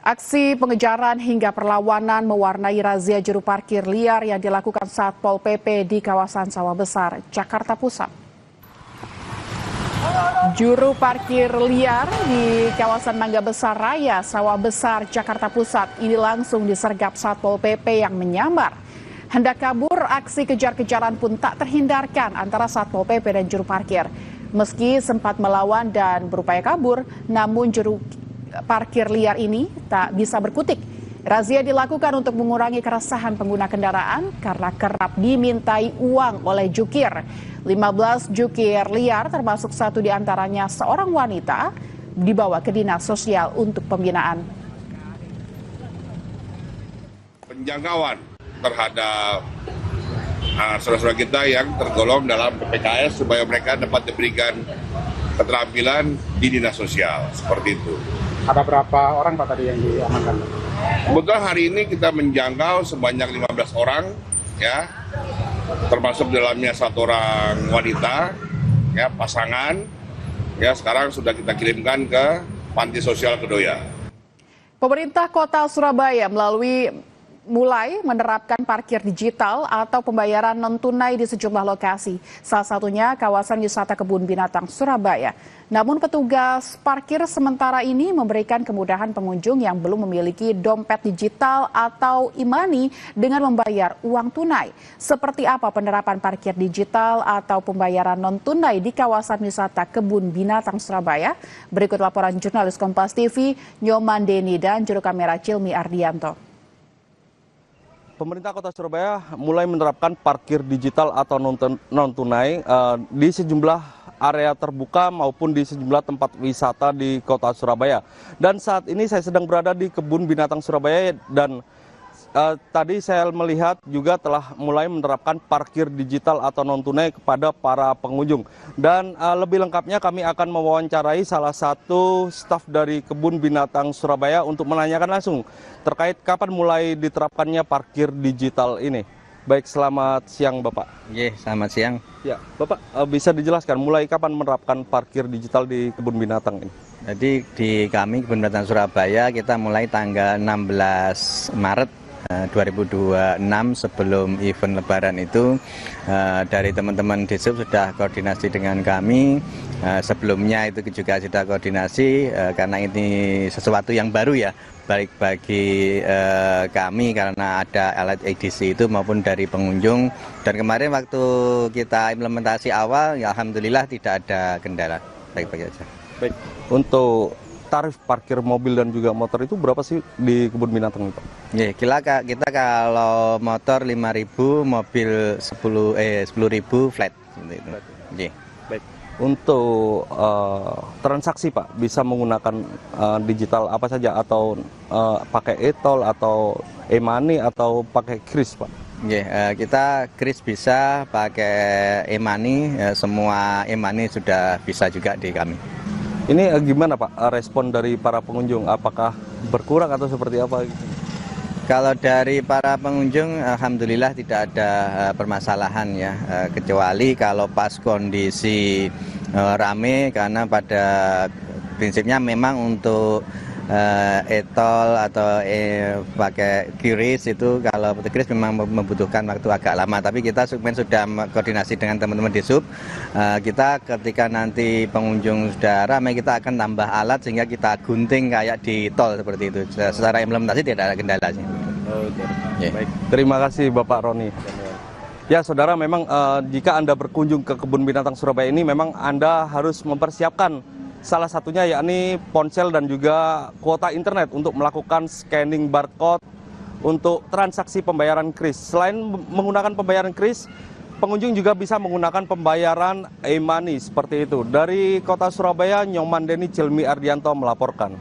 Aksi pengejaran hingga perlawanan mewarnai razia juru parkir liar yang dilakukan Satpol PP di kawasan Sawah Besar, Jakarta Pusat. Juru parkir liar di kawasan Mangga Besar Raya, Sawah Besar, Jakarta Pusat ini langsung disergap Satpol PP yang menyamar. Hendak kabur, aksi kejar-kejaran pun tak terhindarkan antara Satpol PP dan juru parkir. Meski sempat melawan dan berupaya kabur, namun juru parkir liar ini tak bisa berkutik. Razia dilakukan untuk mengurangi keresahan pengguna kendaraan karena kerap dimintai uang oleh jukir. 15 jukir liar termasuk satu diantaranya seorang wanita dibawa ke dinas sosial untuk pembinaan. Penjangkauan terhadap saudara-saudara kita yang tergolong dalam PPKS supaya mereka dapat diberikan keterampilan di dinas sosial, seperti itu. Ada berapa orang Pak tadi yang diamankan? Kebetulan hari ini kita menjangkau sebanyak 15 orang, ya, termasuk dalamnya satu orang wanita, ya, pasangan, ya, sekarang sudah kita kirimkan ke Panti Sosial Kedoya. Pemerintah Kota Surabaya mulai menerapkan parkir digital atau pembayaran non-tunai di sejumlah lokasi. Salah satunya kawasan wisata Kebun Binatang Surabaya. Namun petugas parkir sementara ini memberikan kemudahan pengunjung yang belum memiliki dompet digital atau e-money dengan membayar uang tunai. Seperti apa penerapan parkir digital atau pembayaran non-tunai di kawasan wisata Kebun Binatang Surabaya? Berikut laporan jurnalis Kompas TV, Nyoman Deni dan juru kamera Cilmi Ardianto. Pemerintah Kota Surabaya mulai menerapkan parkir digital atau non-tunai di sejumlah area terbuka maupun di sejumlah tempat wisata di Kota Surabaya. Dan saat ini saya sedang berada di Kebun Binatang Surabaya dan tadi saya melihat juga telah mulai menerapkan parkir digital atau non-tunai kepada para pengunjung. Dan lebih lengkapnya kami akan mewawancarai salah satu staf dari Kebun Binatang Surabaya untuk menanyakan langsung terkait kapan mulai diterapkannya parkir digital ini. Baik, selamat siang Bapak. Selamat siang. Ya, Bapak bisa dijelaskan mulai kapan menerapkan parkir digital di Kebun Binatang ini? Jadi di kami Kebun Binatang Surabaya kita mulai tanggal 16 Maret 2026 sebelum event Lebaran itu dari teman-teman Disub sudah koordinasi dengan kami. Sebelumnya itu juga sudah koordinasi karena ini sesuatu yang baru ya, baik bagi kami karena ada alat edisi itu maupun dari pengunjung. Dan kemarin waktu kita implementasi awal ya alhamdulillah tidak ada kendala, baik-baik saja. Baik, untuk tarif parkir mobil dan juga motor itu berapa sih di Kebun Binatang ini, Pak? Kita kalau motor 5.000, mobil 10.000 flat. Baik. Untuk transaksi Pak, bisa menggunakan digital apa saja atau pakai e-tol atau e-money atau pakai kris Pak? Kita kris bisa, pakai e-money, semua e-money sudah bisa juga di kami. Ini gimana Pak respon dari para pengunjung? Apakah berkurang atau seperti apa? Kalau dari para pengunjung alhamdulillah tidak ada permasalahan ya, kecuali kalau pas kondisi rame karena pada prinsipnya memang untuk e-tol atau pakai QRIS itu kalau QRIS memang membutuhkan waktu agak lama, tapi kita sudah koordinasi dengan teman-teman di sub. Kita ketika nanti pengunjung sudah ramai kita akan tambah alat sehingga kita gunting kayak di tol seperti itu. Secara implementasi tidak ada kendala sih. Baik, terima kasih Bapak Roni. Ya saudara, memang jika Anda berkunjung ke Kebun Binatang Surabaya ini memang Anda harus mempersiapkan salah satunya yakni ponsel dan juga kuota internet untuk melakukan scanning barcode untuk transaksi pembayaran kris. Selain menggunakan pembayaran kris, pengunjung juga bisa menggunakan pembayaran e-money seperti itu. Dari Kota Surabaya, Nyoman Deni, Cilmi Ardianto melaporkan.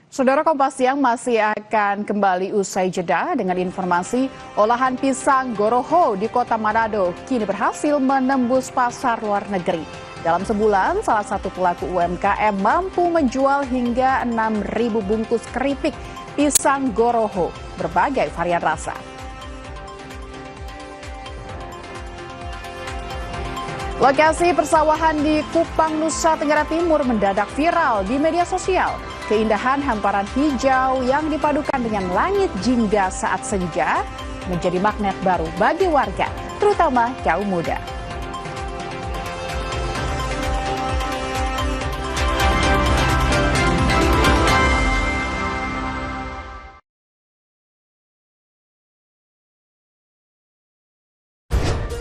Saudara, Kompas Siang masih akan kembali usai jeda dengan informasi olahan pisang Goroho di Kota Manado kini berhasil menembus pasar luar negeri. Dalam sebulan, salah satu pelaku UMKM mampu menjual hingga 6.000 bungkus keripik pisang Goroho berbagai varian rasa. Lokasi persawahan di Kupang, Nusa Tenggara Timur mendadak viral di media sosial. Keindahan hamparan hijau yang dipadukan dengan langit jingga saat senja menjadi magnet baru bagi warga, terutama kaum muda.